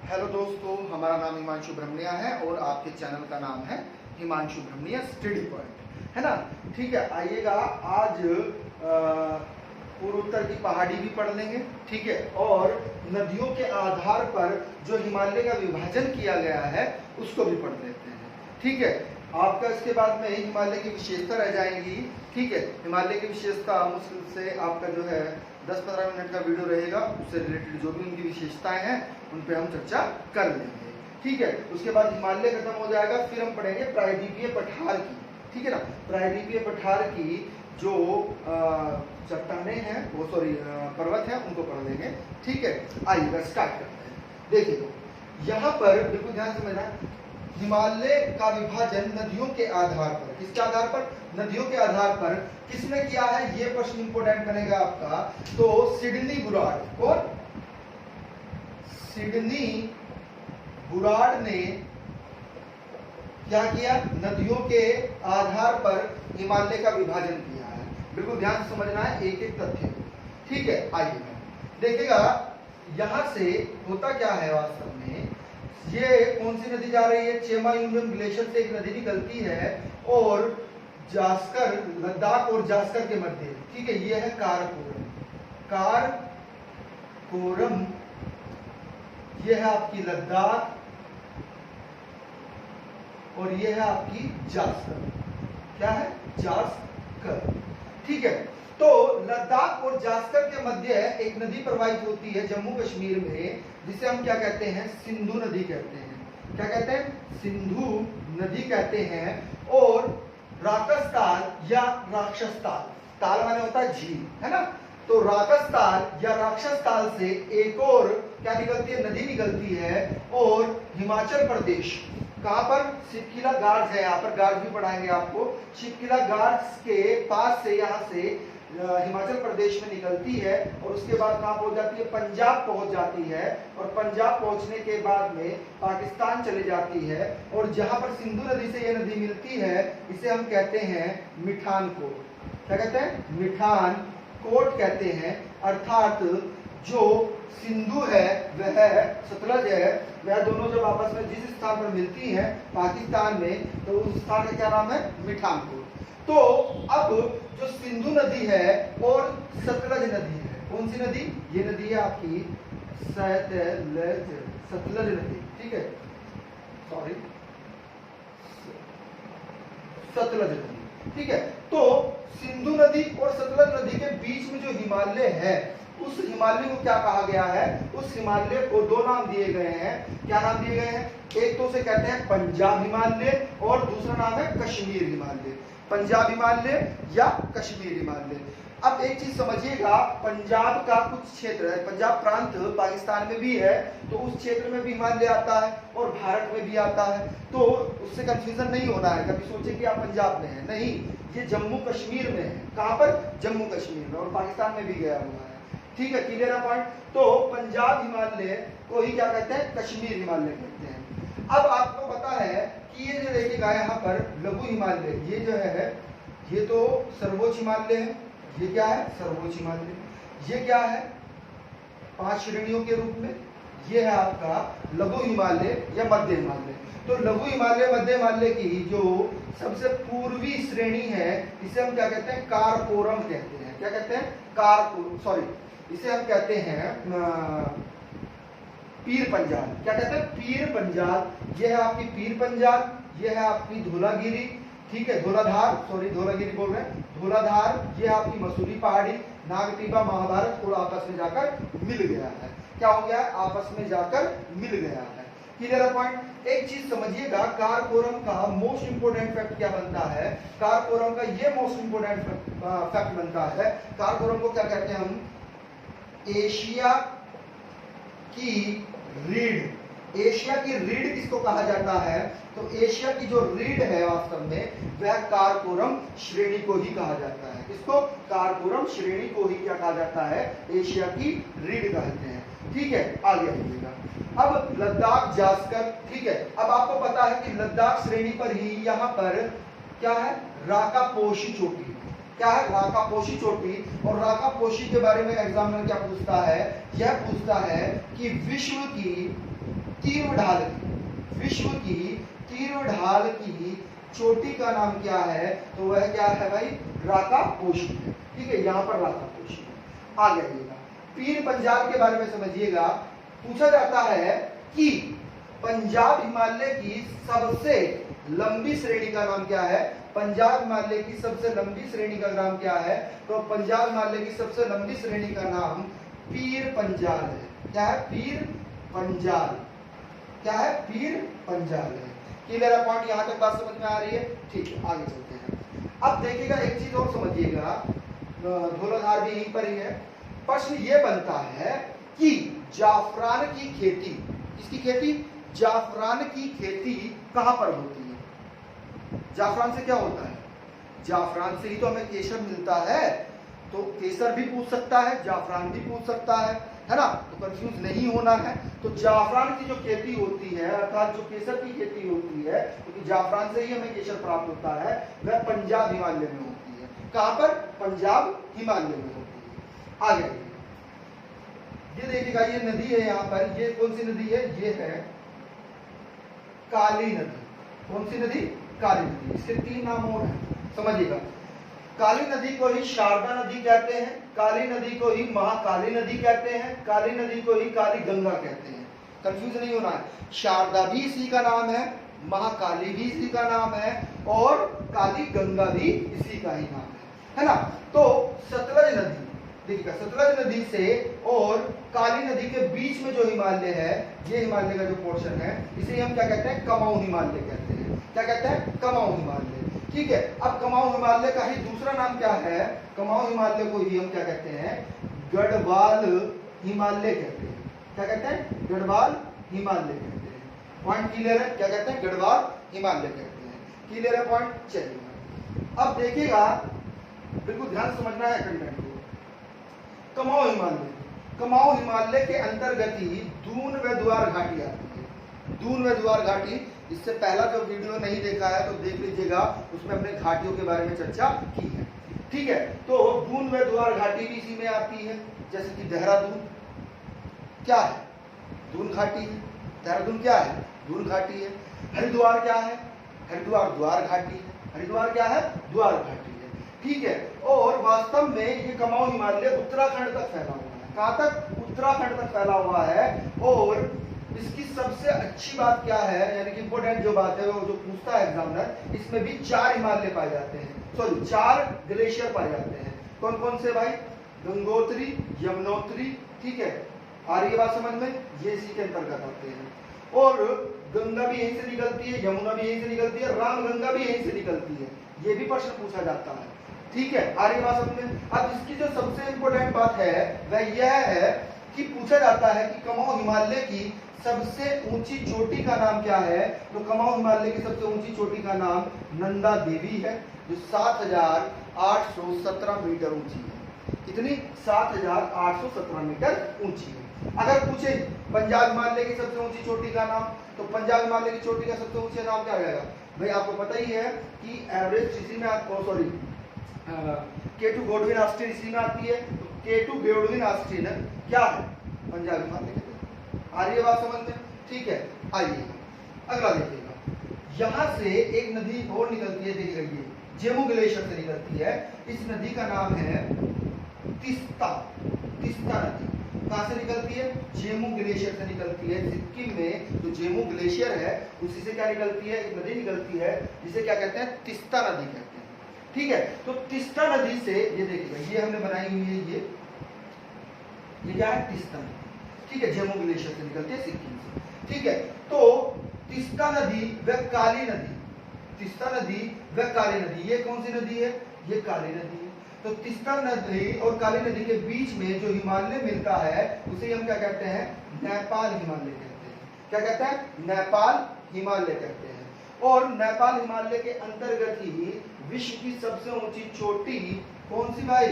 Hello दोस्तों, हमारा नाम हिमांशु ब्रह्मण्या है और आपके चैनल का नाम है हिमांशु ब्रह्मण्या स्टडी पॉइंट, है ना। ठीक है, आइएगा आज पूर्वोत्तर की पहाड़ी भी पढ़ लेंगे, ठीक है, और नदियों के आधार पर जो हिमालय का विभाजन किया गया है उसको भी पढ़ लेते हैं, ठीक है। आपका इसके बाद में हिमालय की विशेषता रह जाएंगी, ठीक है। हिमालय की विशेषता मुश्किल से आपका जो है 10-15 मिनट का वीडियो रहेगा, उससे रिलेटेड जो भी उनकी विशेषताएं हैं उन पे हम चर्चा कर लेंगे, ठीक है। उसके बाद हिमालय खत्म हो जाएगा, फिर हम पढ़ेंगे प्रायद्वीपीय पठार की, ठीक है ना। प्रायद्वीपीय पठार की जो चट्टाने हैं वो पर्वत हैं उनको पढ़ लेंगे, ठीक है। आइएगा स्टार्ट करते हैं। देखिए तो यहाँ पर बिल्कुल ध्यान से समझना, हिमालय का विभाजन नदियों के आधार पर, किसके आधार पर? नदियों के आधार पर किसने किया है? ये प्रश्न इंपोर्टेंट बनेगा आपका। तो सिडनी बुराड़, कौन? सिडनी बुराड़ ने क्या किया? नदियों के आधार पर हिमालय का विभाजन किया है। बिल्कुल ध्यान से समझना है एक एक तथ्य, ठीक है। आइए देखिएगा यहां से होता क्या है वास्तव में। ये कौन सी नदी जा रही है? चेमा यूनियन ग्लेशियर से एक नदी निकलती है और जास्कर, लद्दाख और जास्कर के मध्य, ठीक है, ये है कारकोरम। कारकोरम ये है आपकी लद्दाख और ये है आपकी जास्कर। क्या है? जास्कर, ठीक है। तो लद्दाख और जास्कर के मध्य एक नदी प्रवाहित होती है जम्मू कश्मीर में, जिसे हम क्या कहते हैं? सिंधु नदी कहते हैं। क्या कहते हैं? सिंधु नदी कहते हैं। और राकस ताल या राक्षस ताल, ताल माने होता है झील, है ना। तो राकस ताल या राक्षस ताल से एक और क्या निकलती है? नदी निकलती है। और हिमाचल प्रदेश, कहां पर? शिवकिला गार्ड्स है, यहाँ पर गार्ड्स भी पढ़ाएंगे आपको। शिवकिला गार्ड्स के पास से, यहाँ से हिमाचल प्रदेश में निकलती है और उसके बाद कहां पहुंच जाती है? पंजाब पहुंच जाती है। और पंजाब पहुंचने के बाद में पाकिस्तान चले जाती है। और जहां पर सिंधु नदी से यह नदी मिलती है इसे हम कहते हैं मिठान कोट। क्या कहते हैं? मिठान कोट कहते हैं। अर्थात जो सिंधु है वह सतलज है, वह दोनों जब आपस में जिस स्थान पर मिलती हैं पाकिस्तान में, तो उस स्थान का क्या नाम है? मिठान कोट। तो अब जो सिंधु नदी है और सतलज नदी है, कौन सी नदी? ये नदी है आपकी सतलज नदी, ठीक है, सॉरी, सतलज नदी, ठीक है। तो सिंधु नदी और सतलज नदी के बीच में जो हिमालय है उस हिमालय को क्या कहा गया है? उस हिमालय को दो नाम दिए गए हैं। क्या नाम दिए गए हैं? एक तो उसे कहते हैं पंजाब हिमालय और दूसरा नाम है कश्मीर हिमालय। पंजाब हिमालय या कश्मीर हिमालय। अब एक चीज समझिएगा, पंजाब का कुछ क्षेत्र है, पंजाब प्रांत पाकिस्तान में भी है, तो उस क्षेत्र में भी हिमालय आता है और भारत में भी आता है। तो उससे कंफ्यूजन नहीं होना है, कभी सोचे कि आप पंजाब में है, नहीं, ये जम्मू कश्मीर में है। कहां पर? जम्मू कश्मीर में, और पाकिस्तान में भी गया हुआ है, ठीक है। क्लियर है पॉइंट? तो पंजाब हिमालय को ही क्या कहते हैं? कश्मीर हिमालय कहते हैं। अब आपको पता है कि ये जो देखिएगा यहाँ पर लघु हिमालय, ये जो है ये तो सर्वोच्च हिमालय है। ये क्या है? सर्वोच्च हिमालय। ये क्या है? 5 श्रेणियों के रूप में। ये है आपका लघु हिमालय या मध्य हिमालय। तो लघु हिमालय, मध्य हिमालय की जो सबसे पूर्वी श्रेणी है इसे हम क्या कहते हैं? कारकोरम कहते हैं। क्या कहते हैं? कारकोरम, सॉरी, इसे हम कहते हैं पीर पंजाल। क्या कहते हैं? पीर पंजाल। ये है आपकी पीर पंजाल, ये है आपकी धौलागिरी, ठीक है, धौलाधार, सॉरी धौलागिरी बोल रहे हैं, धौलाधार, ये आपकी मसूरी पहाड़ी, नागटिब्बा, महाभारत और आपस में जाकर मिल गया है। क्या हो गया? आपस में जाकर मिल गया है। Clear point? एक चीज समझिएगा, कारकोरम का मोस्ट इंपोर्टेंट फैक्ट क्या बनता है? कारकोरम का ये मोस्ट इंपोर्टेंट फैक्ट बनता है, कारकोरम को क्या कहते हैं हम? एशिया की रीढ़। एशिया की रीढ़ किसको कहा जाता है? तो एशिया की जो रीढ़ है वास्तव में वह कारकोरम श्रेणी को ही कहा जाता है। किसको? कारकोरम श्रेणी को ही क्या कहा जाता है? एशिया की रीढ़ कहते हैं, ठीक है। आगे आइएगा। अब लद्दाख, जास्कर, ठीक है। अब आपको पता है कि लद्दाख श्रेणी पर ही यहाँ पर क्या है? राकापोशी चोटी। क्या है? राकापोशी चोटी। और राकापोशी के बारे में एग्जामिनर क्या पूछता है? यह पूछता है कि विश्व की तीव्र ढाल की, विश्व की तीव्र ढाल की चोटी का नाम क्या है? तो वह क्या है भाई? राकापोशी है। ठीक है, यहाँ पर राकापोशी है। आगे आइएगा, पीर पंजाल के बारे में समझिएगा। पूछा जाता है कि पंजाब हिमालय की सबसे लंबी श्रेणी का नाम क्या है? पंजाब हिमालय की सबसे लंबी श्रेणी का नाम क्या है? तो पंजाब हिमालय की सबसे लंबी श्रेणी का नाम पीर पंजाल है। क्या है? पीर पंजाल। क्या है? पीर पंजाल है। क्लियर है? पॉइंट यहां तक बात समझ में आ रही है? ठीक है, आगे चलते हैं। अब देखिएगा, एक चीज और समझिएगा, धौलाधार भी यहीं पर ही है। प्रश्न ये बनता है कि जाफरान की खेती, किसकी खेती? जाफरान की खेती कहां पर होती है? जाफरान से क्या होता है? जाफरान से ही तो हमें केसर मिलता है। तो केसर भी पूछ सकता है, जाफरान भी पूछ सकता है ना? तो कंफ्यूज नहीं होना है। तो जाफरान की जो खेती होती है, अर्थात जो केसर की खेती होती है, क्योंकि तो जाफरान से ही हमें केसर प्राप्त होता है, वह पंजाब हिमालय में होती है। कहां पर? पंजाब हिमालय में होती है। आगे ये देखिएगा, ये नदी है यहाँ पर। ये कौन सी नदी है? ये है काली नदी। कौन सी नदी? काली नदी। इसके 3 नाम और हैं, समझिएगा। काली नदी को ही शारदा नदी कहते हैं, काली नदी को ही महाकाली नदी कहते हैं, काली नदी को ही काली गंगा कहते हैं। कंफ्यूज नहीं होना है। शारदा भी इसी का नाम है, महाकाली भी इसी का नाम है, और काली गंगा भी इसी का ही नाम है ना? तो सतलज नदी, देखिएगा, सतलज नदी से और काली नदी के बीच में जो हिमालय है, ये हिमालय का जो पोर्शन है, इसे हम क्या कहते हैं? कमाऊ हिमालय कहते हैं। क्या कहते हैं? कमाऊ हिमालय। ठीक है, अब कमाऊ हिमालय का ही दूसरा नाम क्या है? कमाऊ हिमालय को ही हम क्या कहते हैं? गढ़वाल हिमालय कहते हैं। क्या कहते हैं? गढ़वाल हिमालय कहते हैं। पॉइंट क्लियर है? क्या कहते हैं? गढ़वाल हिमालय कहते हैं। क्लियर है पॉइंट? चलिए अब देखिएगा, बिल्कुल ध्यान समझना है कंटेंट को। कमाऊ हिमालय, कमाऊ हिमालय के अंतर्गत ही दून व द्वार घाटी आती है। दून व द्वार घाटी, इससे पहला जो वीडियो नहीं देखा है तो देख लीजिएगा, उसमें हमने घाटियों के बारे में चर्चा की है। ठीक है, तो दून व द्वार घाटी भी इसी में आती है। जैसे कि देहरादून क्या है? दून घाटी है। देहरादून क्या है? दून घाटी है। हरिद्वार क्या है? हरिद्वार द्वार घाटी है। हरिद्वार क्या है? द्वार घाटी है। ठीक है, और वास्तव में ये कमाऊ हिमालय उत्तराखंड तक फैला हुआ है। कहां तक? उत्तराखंड तक फैला हुआ है। और इसकी सबसे अच्छी बात क्या है, यानी कि इंपोर्टेंट जो बात है, वो जो पूछता है एग्जामिनर, इसमें भी 4 हिमालय पाए जाते हैं, सॉरी 4 ग्लेशियर पाए जाते हैं। कौन कौन से भाई? गंगोत्री, यमुनोत्री। ठीक है, आ रही है बात समझ में? ये इसी के अंतर्गत आते हैं। और गंगा भी यहीं से निकलती है, यमुना भी यहीं से निकलती है, रामगंगा भी यहीं से निकलती है। ये भी प्रश्न पूछा जाता है। ठीक है, आ रही बात समझ में? अब इसकी जो सबसे इंपोर्टेंट बात है वह यह है कि पूछा जाता है कि कमाऊ हिमालय की सबसे ऊंची चोटी का नाम क्या है? तो कमाऊ हिमालय की सबसे ऊंची चोटी का नाम नंदा देवी है, जो 7,817 मीटर ऊंची है। कितनी? 7,817 मीटर ऊंची है। अगर पूछे पंजाब हिमालय की सबसे ऊंची चोटी का नाम, तो पंजाब हिमालय की चोटी का सबसे ऊंचा नाम क्या रहेगा? भाई आपको पता ही है कि एवरेस्ट इसी में, सॉरी K2 गोडविन ऑस्टिन इसी में आती है। तो K2 गोडविन ऑस्टिन क्या है? पंजाब हिमालय के। आ रही है बात समझ में? ठीक है, आइए अगला देखिएगा। यहां से एक नदी और निकलती है, देखिएगा ये जेमू ग्लेशियर से निकलती है। इस नदी का नाम है तिस्ता। तिस्ता नदी कहां से निकलती है? जेमू ग्लेशियर से निकलती है। सिक्किम में जो जेमू ग्लेशियर है उसी से क्या निकलती है? एक नदी निकलती है जिसे क्या कहते हैं? तिस्ता नदी कहते हैं। ठीक है, तो तिस्ता नदी से, ये देखिएगा, ये हमने बनाई हुई है, ये क्या है? तिस्ता नदी। ठीक है, जेमू ग्लेशियर से निकलती है सिक्किम से। ठीक है, तो तिस्ता नदी व काली नदी, तिस्ता नदी व काली नदी, ये कौन सी नदी है? ये काली नदी है। तो तिस्ता नदी और काली नदी के बीच में जो हिमालय मिलता है उसे हम क्या कहते हैं? नेपाल हिमालय कहते हैं। क्या कहते हैं? नेपाल हिमालय कहते हैं। और नेपाल हिमालय के अंतर्गत ही विश्व की सबसे ऊंची चोटी कौन सी भाई?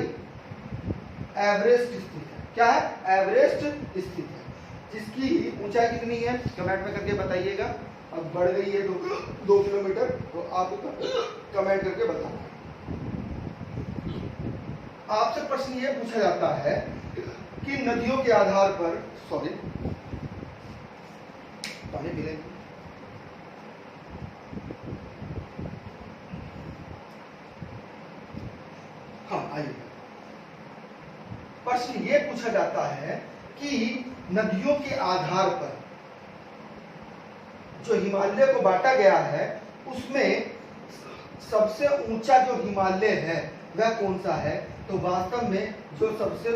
एवरेस्ट स्थित है। क्या है? एवरेस्ट स्थित है। जिसकी ऊंचाई कितनी है? कमेंट में करके बताइएगा। अब बढ़ गई है 2 किलोमीटर, तो आप कमेंट करके बताओ। आपसे प्रश्न ये पूछा जाता है कि नदियों के आधार पर, सॉरी, सामने मिलेंगे। हाँ आइए, प्रश्न ये पूछा जाता है कि नदियों के आधार पर जो हिमालय को बांटा गया है उसमें सबसे ऊंचा जो हिमालय है वह कौन सा है? तो वास्तव में जो सबसे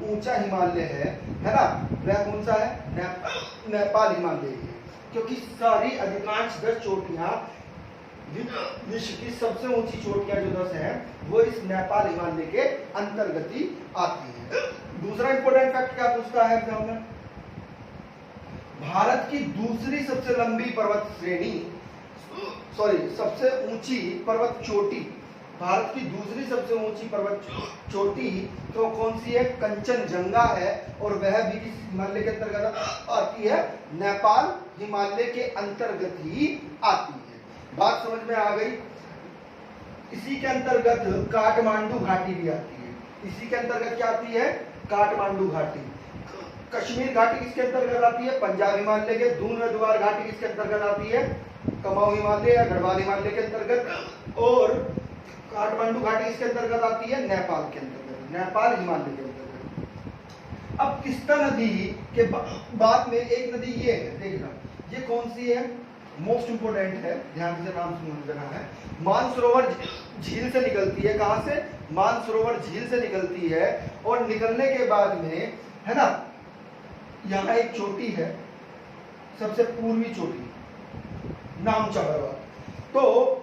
ऊंचा हिमालय है ना, वह कौन सा है? नेपाल हिमालय है, क्योंकि सारी अधिकांश 10 चोटियां, विश्व की सबसे ऊंची चोटियां जो 10 हैं वो इस नेपाल हिमालय के अंतर्गत ही आती है। दूसरा इंपॉर्टेंट फैक्ट क्या पूछता है एग्जाम में? भारत की दूसरी सबसे लंबी पर्वत श्रेणी, सबसे ऊंची पर्वत चोटी, भारत की दूसरी सबसे ऊंची पर्वत चोटी तो कौन सी है? कंचनजंगा है, और वह भी किस हिमालय के अंतर्गत आती है? नेपाल हिमालय के अंतर्गत ही आती है। बात समझ में आ गई? इसी के अंतर्गत काठमांडू घाटी भी आती है। इसी के अंतर्गत क्या आती है? काठमांडू घाटी। कश्मीर घाटी किसके अंतर्गत आती है? पंजाब हिमालय के। दूधनद्वार घाटी किसके अंतर्गत आती है? कमाऊ हिमालय या गढ़वाल हिमालय के अंतर्गत। और काठमांडू घाटी किसके अंतर्गत आती है? नेपाल के अंतर्गत, नेपाल हिमालय के अंतर्गत। अब तिस्ता नदी के बाद में एक नदी ये है, देखना ये कौन सी है? मोस्ट इंपोर्टेंट है, ध्यान से नाम समझना है। मानसरोवर झील से निकलती है। कहां से? मानसरोवर झील से निकलती है, और निकलने के बाद में है ना, यहाँ एक चोटी है, सबसे पूर्वी चोटी, नामचा बरवा। तो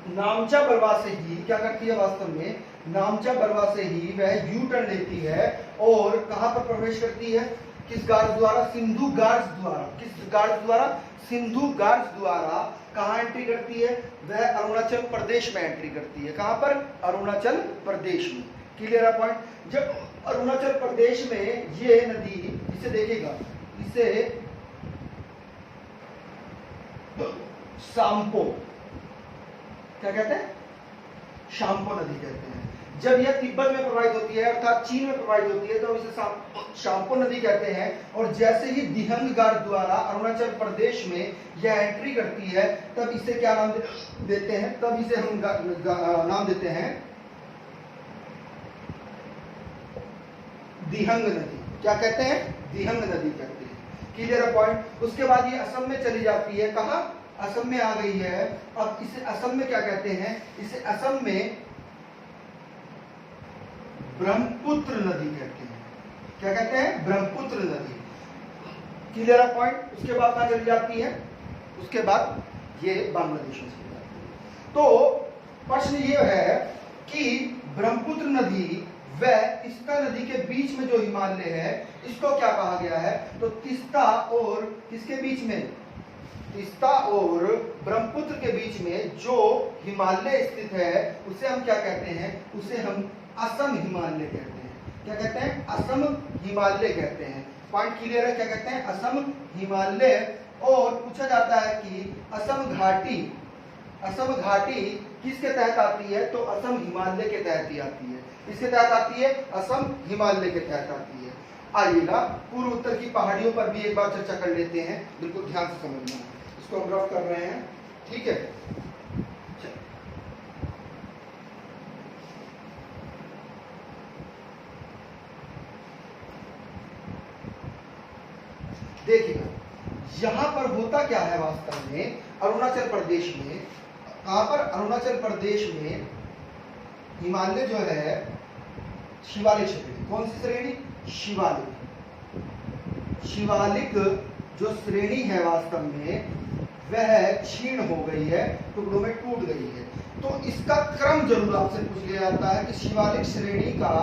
नामचा बरवा से ही क्या करती है? वास्तव में नामचा बरवा से ही वह यू टर्न लेती है और कहां पर प्रवेश करती है? किस गार्ड द्वारा? सिंधु गार्ड द्वारा। किस गार्ड द्वारा? सिंधु गार्ड द्वारा। कहां एंट्री करती है? वह अरुणाचल प्रदेश में एंट्री करती है। कहां पर? अरुणाचल प्रदेश में। क्लियर है पॉइंट? जब अरुणाचल प्रदेश में ये नदी, इसे देखेगा, इसे शाम्पो क्या कहते हैं? शाम्पो नदी कहते हैं। जब यह तिब्बत में प्रवाहित होती है, अर्थात चीन में प्रवाहित होती है, तो इसे शाम्पो नदी कहते हैं। और जैसे ही दिहंग गार्ड द्वारा अरुणाचल प्रदेश में यह एंट्री करती है, तब इसे क्या नाम देते हैं? तब इसे हम नाम देते हैं दिहंग नदी। क्या कहते हैं? दिहंग नदी कहते हैं। Clear point? उसके बाद ये असम में चली जाती है। कहां? असम में आ गई है। अब इसे असम में क्या कहते हैं? इसे असम में ब्रह्मपुत्र नदी कहते हैं। क्या कहते हैं? ब्रह्मपुत्र नदी। Clear point? उसके बाद कहां चली जाती है? उसके बाद ये बांग्लादेश में चली जाती है। तो प्रश्न ये है कि ब्रह्मपुत्र नदी व तिस्ता नदी के बीच में जो हिमालय है, इसको क्या कहा गया है? तो तिस्ता और किसके बीच में? तिस्ता और ब्रह्मपुत्र के बीच में जो हिमालय स्थित है उसे हम क्या कहते हैं? उसे हम असम हिमालय कहते हैं। क्या कहते हैं? असम हिमालय कहते हैं। पॉइंट क्लियर है? क्या कहते हैं? असम हिमालय। और पूछा जाता है कि असम घाटी किसके तहत आती है? तो असम हिमालय के तहत ही आती है। किसके तहत आती है? असम हिमालय के तहत आती है। आइएगा पूर्व उत्तर की पहाड़ियों पर भी एक बार चर्चा कर लेते हैं, बिल्कुल ध्यान से समझना। इसको हम रफ कर रहे हैं, ठीक है? देखिएगा यहां पर होता क्या है वास्तव में? अरुणाचल प्रदेश में, कहां पर? अरुणाचल प्रदेश में हिमालय जो है शिवालिक श्रेणी। कौन सी श्रेणी? शिवालिक। शिवालिक जो श्रेणी है वास्तव में वह क्षीण हो गई है, टुकड़ों में टूट गई है। तो इसका क्रम जरूर आपसे पूछ लिया जाता है कि शिवालिक श्रेणी का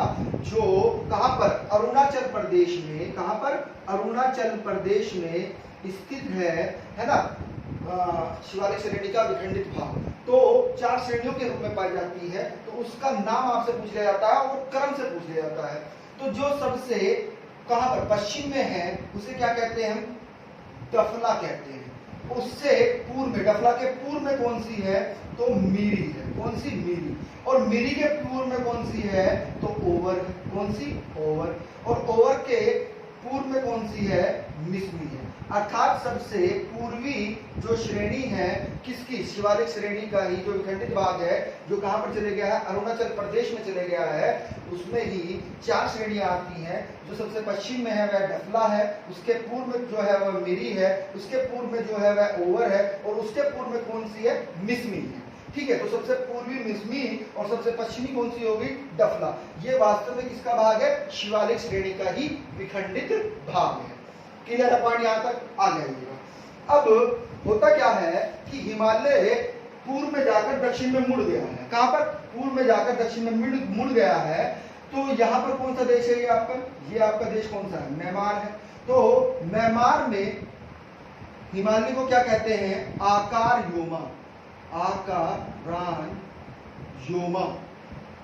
जो कहां पर? अरुणाचल प्रदेश में। कहां पर? अरुणाचल प्रदेश में स्थित है ना? शिवालिक श्रेणी का विखंडित भाग तो 4 श्रेणियों के रूप में पाई जाती है। तो उसका नाम आपसे पूछ लिया जाता है और क्रम से पूछ लिया जाता है। तो जो सबसे कहां पर पश्चिम में है उसे क्या कहते हैं? हम डफला कहते हैं। उससे पूर्व में, डफला के पूर्व में कौन सी है? तो मीरी है। कौन सी? मीरी। और मीरी के पूर्व में कौन सी है? तो ओवर। कौन सी? ओवर। और ओवर के पूर्व में कौन सी है, मिसमी है। अर्थात सबसे पूर्वी जो श्रेणी है किसकी, शिवालिक श्रेणी का ही जो विखंडित भाग है, जो कहां पर चले गया है, अरुणाचल प्रदेश में चले गया है, उसमें ही 4 श्रेणियां आती हैं। जो सबसे पश्चिम में है वह डफला है, उसके पूर्व में जो है वह मिरी है, उसके पूर्व में जो है वह ओवर है, और उसके पूर्व में कौन सी है, मिसमी है। ठीक है, तो सबसे पूर्वी मिसमी और सबसे पश्चिमी कौन सी होगी, डफला। ये वास्तव में किसका भाग है, शिवालिक श्रेणी का ही विखंडित भाग है। क्लियर है पॉइंट, यहां तक आ जाएगा। अब होता क्या है कि हिमालय पूर्व में जाकर दक्षिण में मुड़ गया है। कहां पर, पूर्व में जाकर दक्षिण में मुड़ गया है। तो यहाँ पर कौन सा देश है, ये आपका देश कौन सा है, म्यांमार है। तो म्यांमार में हिमालय को क्या कहते हैं, आकार योमा, आकारान योमा,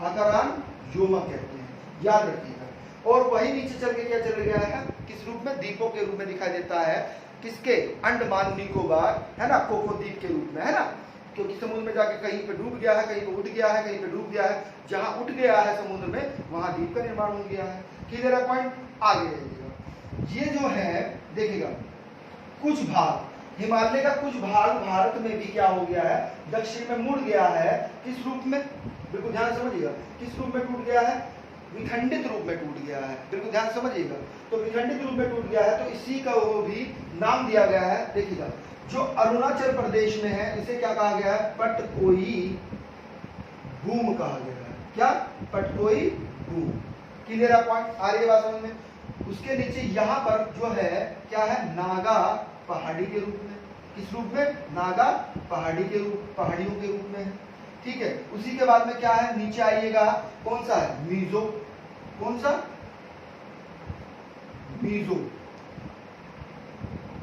आकारान योमा कहते हैं, याद रखिएगा। और वही नीचे चल के क्या चल गया है, किस रूप में, द्वीपों के रूप में दिखाई देता है, किसके, अंडमान निकोबार, है ना, कोको द्वीप के रूप में, है ना, क्योंकि समुद्र में जाके कहीं पे डूब गया है, कहीं पे उठ गया है, कहीं पे डूब गया है। जहां उठ गया है समुद्र में, वहां द्वीप का निर्माण हो गया है। क्लियर है पॉइंट, आगे रहिएगा। ये जो है देखिएगा, कुछ भाग हिमालय का कुछ भाग भारत में भी क्या हो गया है, दक्षिण में मुड़ गया है। किस रूप में, बिल्कुल ध्यान समझिएगा, किस रूप में टूट गया है, विखंडित रूप में टूट गया है। बिल्कुल ध्यान समझिएगा, तो विखंडित रूप में टूट गया है, तो इसी का वो भी नाम दिया गया है। देखिएगा, जो अरुणाचल प्रदेश में है इसे क्या कहा गया है, पटकोई भूम कहा गया है। क्या, पटकोई भूम। क्लियर है पॉइंट, आ रही है बात समझ में। उसके नीचे यहाँ पर जो है क्या है, नागा पहाड़ी के रूप में। किस रूप में, नागा पहाड़ी के रूप, पहाड़ियों के रूप में है। ठीक है, उसी के बाद में क्या है, नीचे आइएगा, कौन सा है, मीजो। कौन सा, मीजो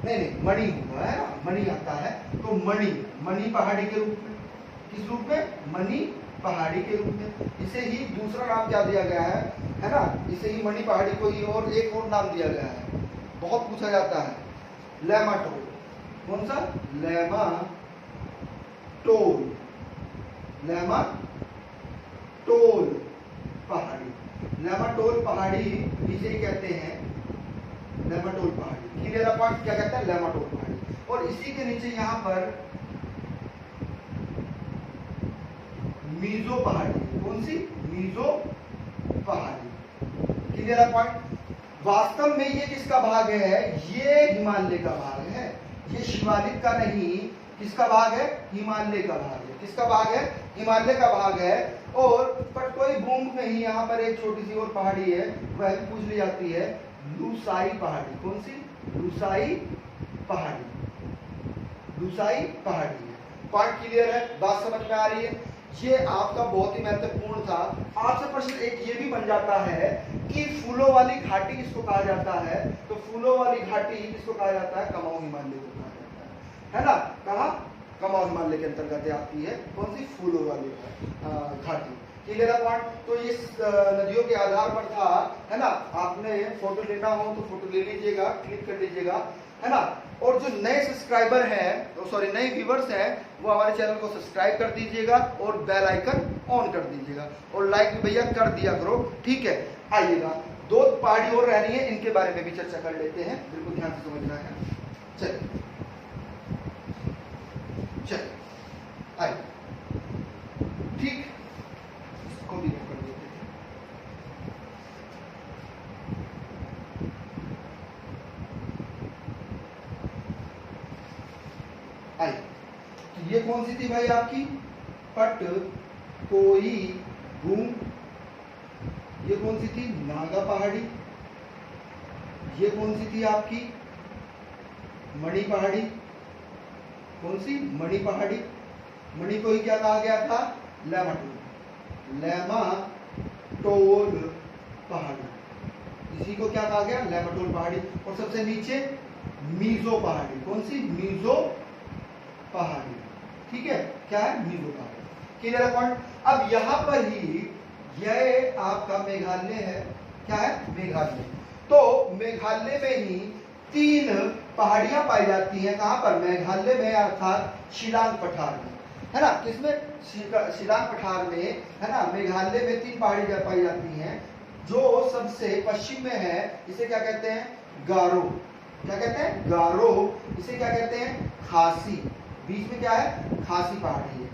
नहीं, मणि होगा, है ना, मणि आता है। तो मणि पहाड़ी के रूप में, किस रूप में, मणि पहाड़ी के रूप में। इसे ही दूसरा नाम क्या दिया गया है ना, इसे ही मणि पहाड़ी को ही और एक और नाम दिया गया है, बहुत पूछा जाता है, लेमाटोल। कौन सा, लेमाटोल, लेमाटोल पहाड़ी, लेमाटोल पहाड़ी इसे कहते हैं, लेमाटोल पहाड़ी। क्लियर पॉइंट, क्या कहते हैं, लेमाटोल पहाड़ी। और इसी के नीचे यहां पर मीजो पहाड़ी। कौन सी, मीजो पहाड़ी। Clear point. वास्तव में ये किसका भाग है, ये हिमालय का भाग है, ये शिवालिक का नहीं, किसका भाग है, हिमालय का भाग है। किसका भाग है, हिमालय का भाग है। और पटकोई भूम में ही यहाँ पर एक छोटी सी और पहाड़ी है, वह भी पूछ ली जाती है, लूसाई पहाड़ी। कौन सी, लूसाई पहाड़ी, लूसाई पहाड़ी है। पॉइंट क्लियर है, बात समझ में आ रही है। ये आपका बहुत ही महत्वपूर्ण था। आपसे प्रश्न एक ये भी बन जाता है कि फूलों वाली घाटी किसको कहा जाता है, तो फूलों वाली घाटी किसको कहा जाता है, कमाऊं हिमालय को कहा जाता है ना, कहा, कमाऊं हिमालय के अंतर्गत आती है। कौन सी, फूलों वाली घाटी। Clear point. तो इस नदियों के आधार पर था, है ना, आपने फोटो लेना हो तो फोटो ले लीजिएगा, क्लिक कर लीजिएगा, है ना। और जो नए सब्सक्राइबर हैं, सॉरी नए व्यूवर्स हैं, वो हमारे चैनल को सब्सक्राइब कर दीजिएगा और बेल आइकन ऑन कर दीजिएगा, और लाइक भी भैया कर दिया करो। ठीक है, आइएगा, 2 पहाड़ी और रह रही है, इनके बारे में भी चर्चा कर लेते हैं। बिल्कुल ध्यान से समझना है। चलिए चलिए आइए, ठीक, इसको भी कर देते हैं। आइए, तो ये कौन सी थी भाई आपकी, पट कोई भूम। ये कौन सी थी, नागा पहाड़ी। ये कौन सी थी आपकी, मणि पहाड़ी। कौन सी, मणि पहाड़ी। मणि को ही क्या कहा गया था, लेमाटोल, लेमाटोल पहाड़ी, इसी को क्या कहा गया, लेमाटोल पहाड़ी। और सबसे नीचे मीजो पहाड़ी। कौन सी, मीजो पहाड़ी। ठीक है, क्या है, मीजो पहाड़ी। Clear point. अब यहां पर ही यह आपका मेघालय है। क्या है, मेघालय। तो मेघालय में ही 3 पहाड़ियां पाई जाती हैं। कहां पर, मेघालय में, अर्थात शिलांग पठार में, है ना। किसमें, शिलांग पठार में, है ना। मेघालय में 3 पहाड़ियां पाई जाती हैं, जो सबसे पश्चिम में है इसे क्या कहते हैं? गारो। क्या कहते हैं? गारो। इसे क्या कहते हैं? खासी। बीच में क्या है? खासी पहाड़ी है।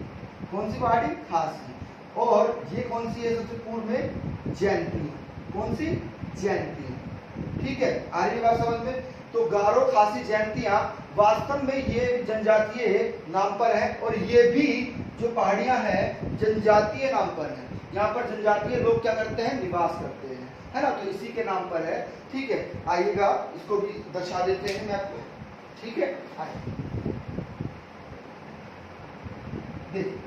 कौन सी पहाड़ी? खासी। और ये कौन सी है सबसे पूर्व में? जयंती। कौन सी? जयंती। ठीक है, आ रही बात समझ में? तो गारो, खासी, जयंतियां वास्तव में ये जनजातीय नाम पर है, और ये भी जो पहाड़ियां हैं जनजातीय नाम पर है। यहाँ पर जनजातीय लोग क्या करते हैं? निवास करते हैं, है ना? तो इसी के नाम पर है। ठीक है, आइएगा इसको भी दर्शा देते हैं मैं आपको। ठीक है, देखिए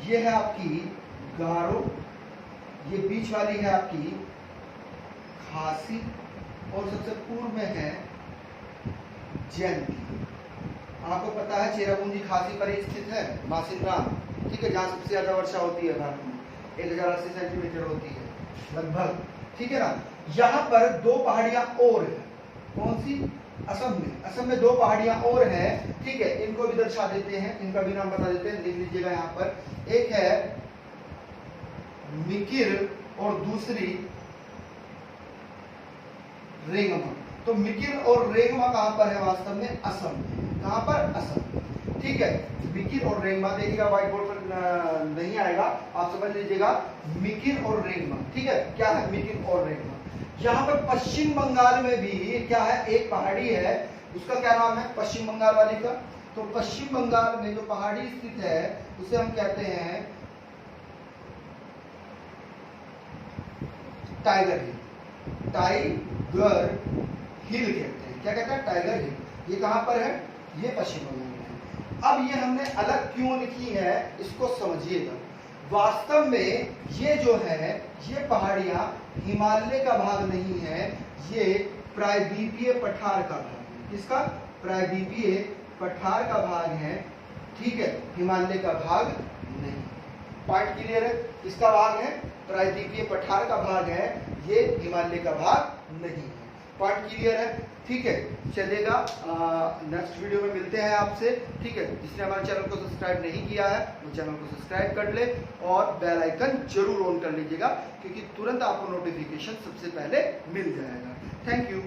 ये है आपकी गारो, ये बीच वाली है आपकी खासी, और सबसे पूर्व में है जयंती। आपको पता है चेरापूंजी खासी पर ही स्थित है, मासिन राम। ठीक है, जहाँ सबसे ज्यादा वर्षा होती है भारत में, 1080 सेंटीमीटर होती है लगभग। ठीक है ना? यहाँ पर दो पहाड़ियां और है। कौन सी? असम में। असम में दो पहाड़ियां और हैं। ठीक है, इनको भी दर्शा देते हैं, इनका भी नाम बता देते हैं, लिख लीजिएगा यहाँ पर। एक है मिकिर और दूसरी रेंगमा। तो मिकिर और रेंगमा कहां पर है? वास्तव में असम में। कहां पर? असम। ठीक है, मिकिर और रेंगमा देखिएगा, व्हाइट बोर्ड पर नहीं आएगा, आप समझ लीजिएगा मिकिर और रेंगमा। ठीक है, क्या है मिकिर और रेंगमा? यहाँ पर पश्चिम बंगाल में भी क्या है? एक पहाड़ी है, उसका क्या नाम है? पश्चिम बंगाल वाली का। तो पश्चिम बंगाल में जो पहाड़ी स्थित है उसे हम कहते हैं टाइगर हिल। टाइगर हिल कहते हैं। क्या कहते हैं? टाइगर हिल। ये कहां पर है? ये पश्चिम बंगाल में है। अब ये हमने अलग क्यों लिखी है इसको समझिएगा। वास्तव में ये जो है ये पहाड़ियां हिमालय का भाग नहीं है, ये प्रायद्वीपीय पठार का भाग है। किसका? प्रायद्वीपीय पठार का भाग है। ठीक है, हिमालय का भाग नहीं। पॉइंट क्लियर है? किसका भाग है? प्रायद्वीपीय पठार का भाग है, ये हिमालय का भाग नहीं है। पॉइंट क्लियर है? ठीक है, चलेगा। नेक्स्ट वीडियो में मिलते हैं आपसे। ठीक है, जिसने हमारे चैनल को सब्सक्राइब नहीं किया है वो चैनल को सब्सक्राइब कर ले और बेल आइकन जरूर ऑन कर लीजिएगा, क्योंकि तुरंत आपको नोटिफिकेशन सबसे पहले मिल जाएगा। Thank you.